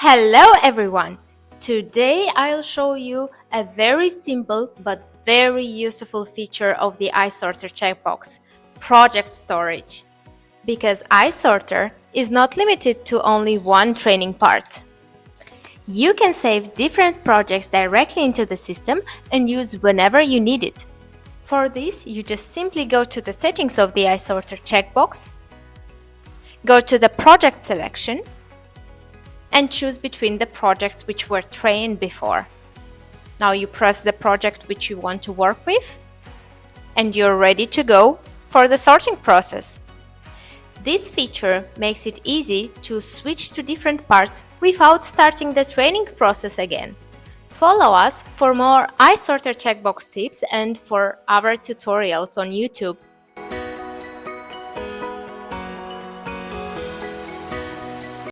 Hello everyone! Today I'll show you a very simple but very useful feature of the EyeSorter Checkbox, project storage. Because EyeSorter is not limited to only one training part. You can save different projects directly into the system and use whenever you need it. For this, you just simply go to the settings of the EyeSorter Checkbox, go to the project selection, and choose between the projects which were trained before. Now you press the project which you want to work with, and you're ready to go for the sorting process. This feature makes it easy to switch to different parts without starting the training process again. Follow us for more EyeSorter Checkbox tips and for our tutorials on YouTube.